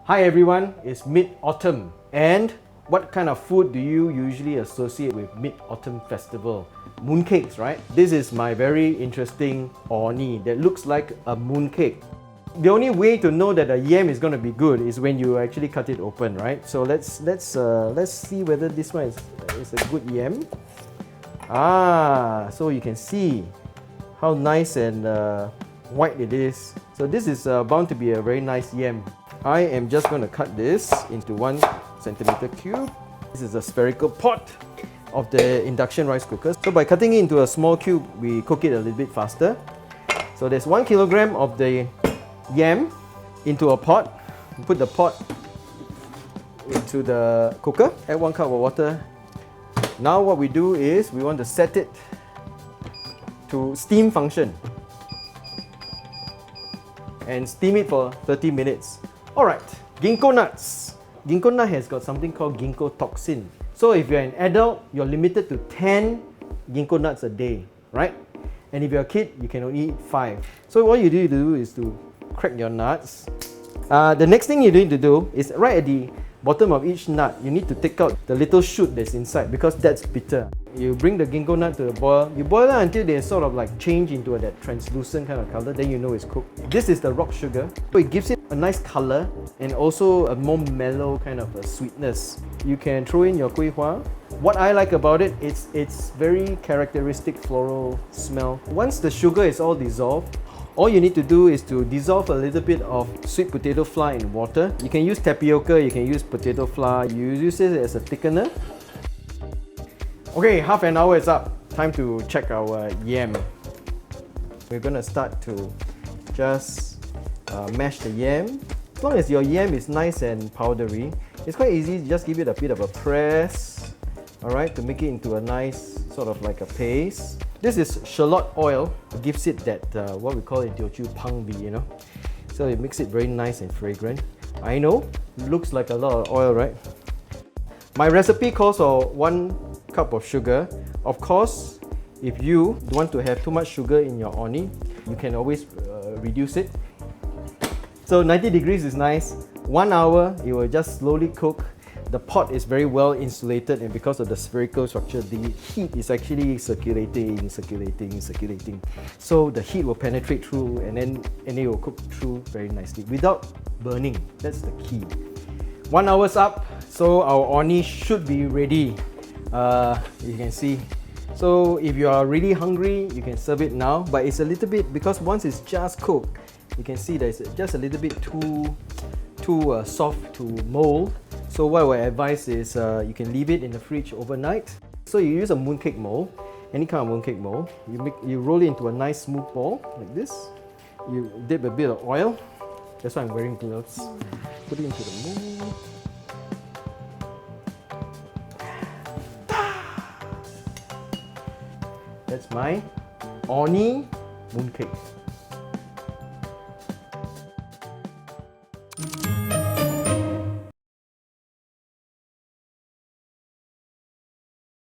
Hi everyone, it's Mid-Autumn, and what kind of food do you usually associate with Mid-Autumn Festival? Mooncakes, right? This is my very interesting orni that looks like a mooncake. The only way to know that a yam is going to be good is when you actually cut it open, right? So let's see whether this one is a good yam. So you can see how nice and white it is. So this is bound to be a very nice yam. I am just going to cut this into 1 centimeter cube. This is a spherical pot of the induction rice cooker. So by cutting it into a small cube, we cook it a little bit faster. So there's 1 kilogram of the yam into a pot. Put the pot into the cooker. Add 1 cup of water. Now what we do is we want to set it to steam function and steam it for 30 minutes. Alright, ginkgo nuts. Ginkgo nut has got something called ginkgo toxin. So if you're an adult, you're limited to 10 ginkgo nuts a day, right? And if you're a kid, you can only eat 5. So what you need to do is to crack your nuts. The next thing you need to do is right at the bottom of each nut, you need to take out the little shoot that's inside because that's bitter. You bring the ginkgo nut to a boil. You boil it until they sort of like change into that translucent kind of color, then you know it's cooked. This is the rock sugar. So it gives it a nice color and also a more mellow kind of a sweetness. You can throw in your gui hua. What I like about it, it's very characteristic floral smell. Once the sugar is all dissolved, all you need to do is to dissolve a little bit of sweet potato flour in water. You can use tapioca, you can use potato flour, you use it as a thickener. Okay, half an hour is up. Time to check our yam. We're gonna start to just mash the yam. As long as your yam is nice and powdery, it's quite easy. Just give it a bit of a press, alright, to make it into a nice sort of like a paste. This is shallot oil. It gives it that what we call it Teochew pangbi, you know. So it makes it very nice and fragrant. I know, looks like a lot of oil, right? My recipe calls for 1 cup of sugar. Of course, if you don't want to have too much sugar in your orni, you can always reduce it. So 90 degrees is nice. 1 hour, it will just slowly cook. The pot is very well insulated, and because of the spherical structure, the heat is actually circulating. So the heat will penetrate through and then it will cook through very nicely without burning. That's the key. 1 hour's up, so our orni should be ready. You can see. So if you are really hungry, you can serve it now, but it's a little bit, because once it's just cooked, you can see that it's just a little bit too soft to mold. So what I would advise is you can leave it in the fridge overnight. So you use a mooncake mold, any kind of mooncake mold. You roll it into a nice smooth ball like this. You dip a bit of oil. That's why I'm wearing gloves. Put it into the mold. That's my orni mooncake.